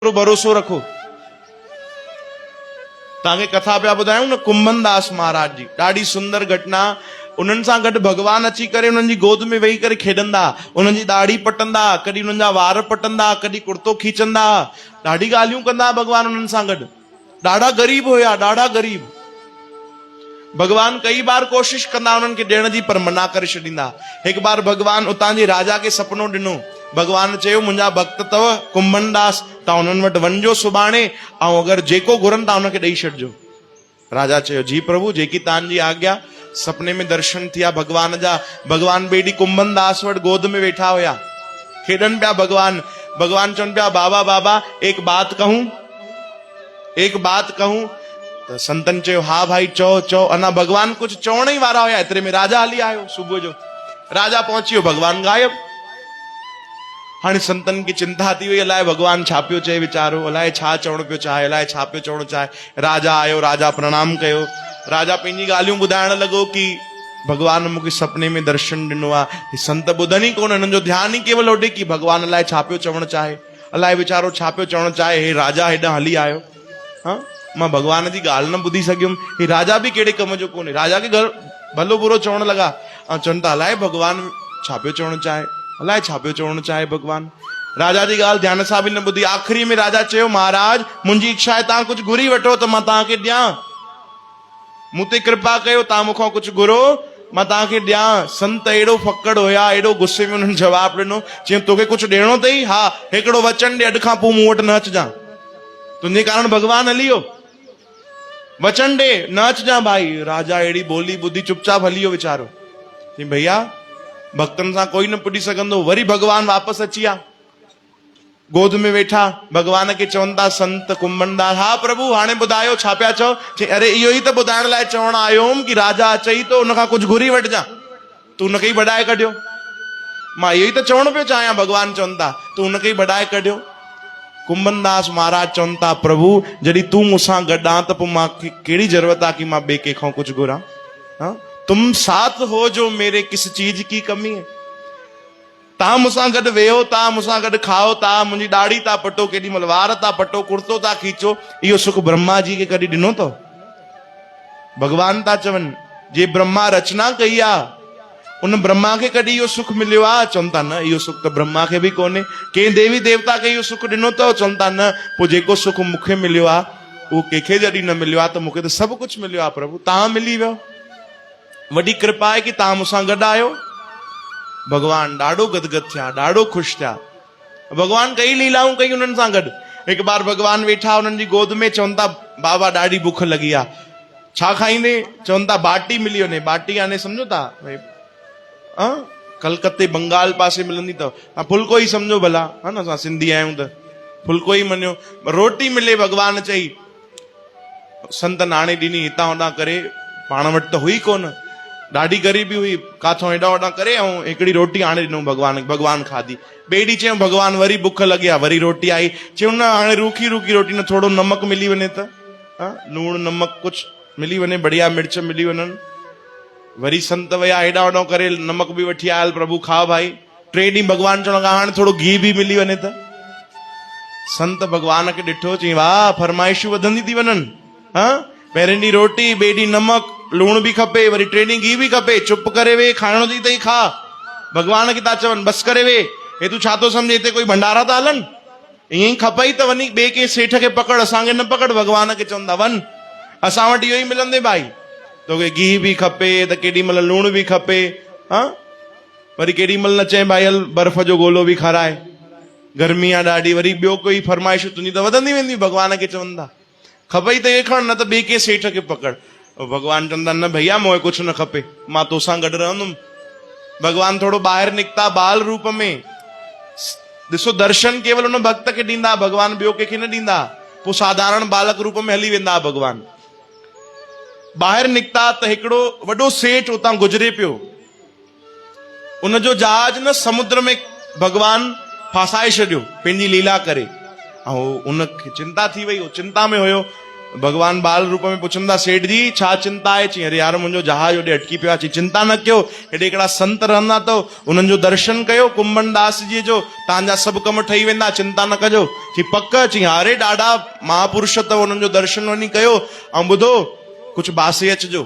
भरोसो रखो। तव्हांखे कथा पिया ॿुधायूं न कुंभन दास महाराज जी, ॾाढी सुंदर घटना। उन्हनि सां गॾु भगवान अची करे उन्हनि जी गोद में वेही करे खेॾंदा, उन्हनि जी दाढ़ी पटंदा, कॾहिं उन्हनि जा वार पटंदा, कॾहिं कुर्तो खींचंदा, ॾाढी ॻाल्हियूं कंदा भगवान उन्हनि सां गॾु। ॾाढा ग़रीब हुया, ॾाढा ग़रीब। भगवान कई बार कोशिश कंदा उन्हनि खे ॾियण जी, पर मना करे छॾींदा। हिकु बार भगवान उतां जे राजा खे सपनो ॾिनो। भगवान चयो मुंहिंजा भक्त अथव कुंभन दास, तव्हां उन्हनि वटि वञिजो सुभाणे, ऐं अगरि जेको घुरनि तव्हां उनखे ॾेई छॾिजो। राजा चयो जी प्रभु, जेकी तव्हांजी आज्ञा। सपने में दर्शन थिया भगवान जा। भगवान बेडी कुंभन दास वटि गोद में वेठा हुया, खेॾनि पिया भगवान। भगवान चवनि पिया बाबा बाबा एक बात कहूं, एक बात कहूं। तो संतन चयो हा भाई चओ चओ। अना भगवान कुछ चवण ही वारा हुया, एतिरे में राजा हली आयो। सुबुह जो राजा पहुची वियो, भगवान गायब। हाणे संतन की चिंता थी वई, अलाए भगवान छा पियो चए वीचारो, अलाए छा चवण पियो चाहे, अलाए छा पियो चवण चाहे। राजा आयो, राजा प्रणाम कयो। राजा पंहिंजी ॻाल्हियूं ॿुधाइण लॻो कि भगवान मूंखे सपने में दर्शन ॾिनो आहे। संत ॿुधनि ई कोन, हिननि जो ध्यानु ई केवल होॾे कि भगवान अलाए छा पियो चवण चाहे, अलाए वीचारो छा पियो चवण चाहे। हे राजा हेॾां हली आयो, हाँ मां भगवान जी ॻाल्हि न ॿुधी सघियुमि। हे राजा बि कहिड़े कम जो कोन्हे, राजा खे घर भलो बुरो चवण लॻा। ऐं चवनि था अलाए भगवान छा पियो चवण चाहे, अलाए छा पियो चवण चाहे भगवान। राजा जी ॻाल्हि ध्यान सां बि न ॿुधी। आख़िरी में राजा चयो महाराज मुंहिंजी इच्छा आहे तव्हां कुझु घुरी वठो त मां तव्हांखे ॾियां, मूं ते कृपा कयो, तव्हां मूंखां कुझु घुरो मां तव्हांखे ॾियां। संत एॾो फकड़ हुया, एॾो गुस्से में हुननि जवाबु ॾिनो। चयो तोखे कुझु ॾियणो अथई? हा, हिकिड़ो वचन ॾे, अॼु खां पोइ मूं वटि न अचिजांइ। तुंहिंजे कारण भगवान हली वियो, वचन ॾे न अचिजांइ भाई। राजा अहिड़ी ॿोली ॿुधी चुपचाप हली वियो वीचारो। चई भैया भक्तनि सां कोई न पुॼी सघंदो। वरी भगवान वापसि अची विया, गोद में वेठा। भगवान खे चवनि था संत कुंभन दास, हा प्रभु हाणे ॿुधायो छा पिया चओ। चई अरे इहो ई त ॿुधाइण लाइ चवण आयो हुउमि कि राजा चई तो उनखां कुझु घुरी वठिजां, तूं उनखे ई बॾाए कढियो। मां इहो ई त चवण पियो चाहियां, भगवान चवनि था तूं उनखे ई बॾाए कढियो। कुंभन दास महाराज चवनि था प्रभु जॾहिं तूं मूंसां गॾु आहीं त पोइ मूंखे कहिड़ी ज़रूरत आहे कि मां ॿिए कंहिंखां कुझु घुरां। हाँ तुम साथ हो जो मेरे किस चीज की कमी है। तव्हां मूंसां गॾु वेहो था, मूंसां गॾु खाओ था, मुंहिंजी ॾाढ़ी था पटो, केॾी महिल वार था पटो, कुर्तो था खींचो, इहो सुख ब्रह्मा जी खे कॾहिं ॾिनो अथव? भगवान था चवनि जे ब्रह्मा रचना कई आहे उन ब्रह्मा खे कॾहिं इहो सुख मिलियो आहे? चवनि था न, इहो सुख त ब्रह्मा खे बि कोन्हे। कंहिं देवी देवता खे इहो सुख ॾिनो अथव? चवनि था न। पोइ जेको सुख मूंखे मिलियो आहे उहो कंहिंखे जॾहिं न मिलियो आहे त मूंखे त सभु कुझु मिलियो आहे प्रभु, तव्हां मिली वियो। वॾी कृपा आहे कि तव्हां मूंसां गॾु आयो। भगवान ॾाढो गदगद थिया, ॾाढो ख़ुशि थिया। भगवान कई लीलाऊं कई उन्हनि सां गॾु। हिकु बार भगवान वेठा उन्हनि जी गोद में, चवनि था बाबा ॾाढी बुख लॻी आहे, छा खाईंदे? चवनि था बाटी मिली वञे। बाटी हाणे सम्झो था भई कलकत्ते बंगाल पासे मिलंदी अथव, तव्हां फुल्को ई सम्झो भला, हा न, असां सिंधी आहियूं त फुल्को ई मञियो। रोटी मिले, भगवान चई संतन हाणे ॾिनी हितां होॾां करे, पाण वटि त हुई कोन, ॾाढी ग़रीबी हुई, काथों हेॾा होॾां करे, ऐं हिकिड़ी रोटी हाणे ॾिनो भगवान। भगवान खाधी। ॿिए ॾींहुं चयूं भगवान वरी बुख लॻी आहे, वरी रोटी आई। चयूं न हाणे रूखी रूखी रोटी न, थोरो नमक मिली वञे त, लूणु नमक कुझु मिली वञे, बढ़िया मिर्च मिली वञनि। वरी संत विया हेॾा होॾा करे, नमक बि वठी आयल, प्रभु खा भाई। टे ॾींहुं भगवान चवण लॻा हाणे थोरो घी बि मिली वञे त। संत भगवान खे ॾिठो, चई वाह फरमाइशूं वधंदी थी वञनि। पहिरें ॾींहुं रोटी, ॿिए ॾींहुं नमक, लूणु बि खपे, वरी टे ॾींहुं घी बि खपे। चुप करे वे, खाइणो थी अथई खा। भगवान खे था चवनि बसि करे वे, हे तूं छा थो सम्झे हिते कोई भंडारा था हलनि? ईअं ई खपई त वञी ॿिए कंहिं सेठ खे पकड़, असांखे न पकड़। भगवान खे चवनि था वञ, असां वटि इहो ई मिलंदे भाई, तोखे घी बि खपे त केॾी महिल लूणु बि खपे, वरी केॾी महिल न चए भाई हल बर्फ़ जो गोलो बि खाराए, गर्मी आहे ॾाढी, वरी ॿियो कोई फरमाइश तुंहिंजी त वधंदी वेंदी। भगवान खे चवनि था खपई त इहे खण, न त ॿिए कंहिं सेठ खे पकड़। भगवान चवनि था न भैया मूंखे कुझु न खपे, मां तोसां गॾु रहंदुमि। भगवान थोरो ॿाहिरि निकिता बाल रूप में। ॾिसो दर्शन केवल उन भक्त खे ॾींदा, भगवान ॿियो कंहिंखे न ॾींदा। पोइ साधारण बालक रूप में हली वेंदा भगवान। ॿाहिरि निकिता त हिकिड़ो वॾो सेठ उतां गुज़रे पियो। उनजो जहाज न समुद्र में भगवान फासाए छॾियो पंहिंजी लीला करे। ऐं उनखे चिंता थी वई, चिंता में हुयो। भगवान बाल रूप में पुछंदा सेठ जी छा चिंता है? चई अरे यार मुंहिंजो जहाज होॾे अटकी पियो आहे। चई चिंता न कयो, हेॾे हिकिड़ा संत रहंदा अथव, उन्हनि जो दर्शन कयो कुंभन दास जी जो, तव्हांजा सभु कम ठही वेंदा, चिंता न कजो। चई पक? चई अरे ॾाढा महापुरुष अथव, उन्हनि जो दर्शन वञी कयो ऐं ॿुधो कुझु बासे अचिजो,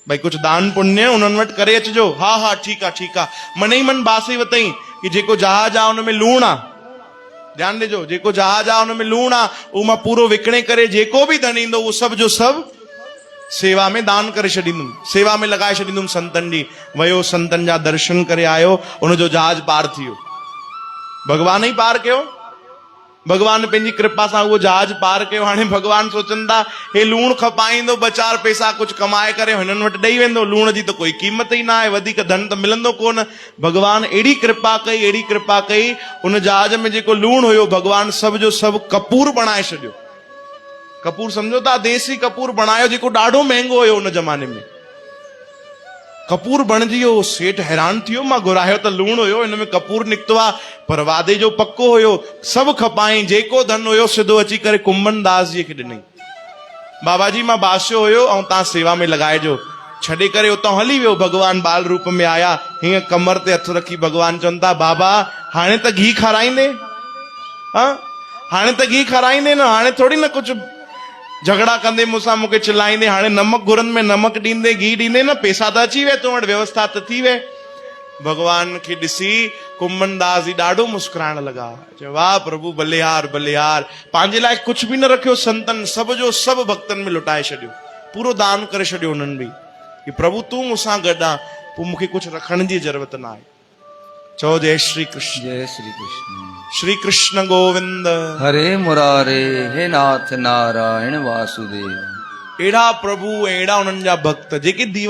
भाई कुछ दान पुण्य उन्हनि वटि करे अचिजो। हा हा ठीकु आहे ठीकु आहे। मन ई मन बासे वतई कि जेको जहाज आहे हुन में लूणु आहे, ध्यानु ॾिजो, जेको जहाज आहे हुन में लूणु आहे उहो मां पूरो विकिणे करे जेको बि धन ईंदो उहो सभु जो सभु सेवा में दान करे छॾींदुमि, सेवा में लॻाए छॾींदुमि संतनि जी। वियो संतनि जा दर्शन करे आयो, उनजो जहाज पार थी वियो। भगवान ई पार कयो, भगवान पंहिंजी कृपा सां उहो जहाज पार कयो। हाणे भगवान सोचनि था हे लूणु खपाईंदो, ॿ चारि पैसा कुझु कमाए करे हिननि वटि ॾेई वेंदो, लूण जी त कोई क़ीमत ई न आहे, वधीक धन त मिलंदो कोन। भगवान अहिड़ी कृपा कई, अहिड़ी कृपा कई, उन जहाज में जेको लूणु हुयो भगवान सभु जो सभु कपूर बणाए छॾियो। कपूर सम्झो था, देसी कपूर बणायो जेको ॾाढो महांगो हुयो उन ज़माने में। कपूर बणिजी वियो, सेठ हैरान थी वियो, मां घुरायो त लूणु हुयो, हिन में कपूर निकितो आहे, पर वादे जो पक्को हुयो। सभु खपाई, जेको धन हुयो सिधो अची करे कुंभन दास जी खे ॾिनई। बाबा जी मां बासियो हुयो ऐं तव्हां सेवा में लॻाइजो। छॾे करे उतां हली वियो। भगवान बाल रूप में आया, हीअं कमर ते हथु रखी भगवान चवनि था बाबा हाणे त घी खाराईंदे, हा हाणे त घी खाराईंदे न, हाणे थोरी न कुझु झगड़ा कंदे मूंसां, मूंखे चिल्लाईंदे, हाणे नमक घुरनि में नमक ॾींदे, घी ॾींदे न, पैसा त अची विया तो वटि, व्यवस्था त थी वे। भगवान खे ॾिसी कुंभन दास जी ॾाढो मुस्कुराइण लॻा, चयो वाह प्रभु भले यार भले यार। पंहिंजे लाइ कुझु बि न रखियो संतनि, सभु जो सभु भक्तनि में लुटाए छॾियो, पूरो दान करे छॾियो उन्हनि बि कि प्रभु तूं मूंसां गॾु आहे, पोइ मूंखे कुझु रखण जी ज़रूरत न आहे। चओ जय श्री कृष्ण। जय श्री कृष्ण। श्री कृष्ण गोविंद हरे मुरारे, हे नाथ नारायण वासुदेव। अहिड़ा प्रभु, अहिड़ा उन्हनि जा भक्त जेके दीवाना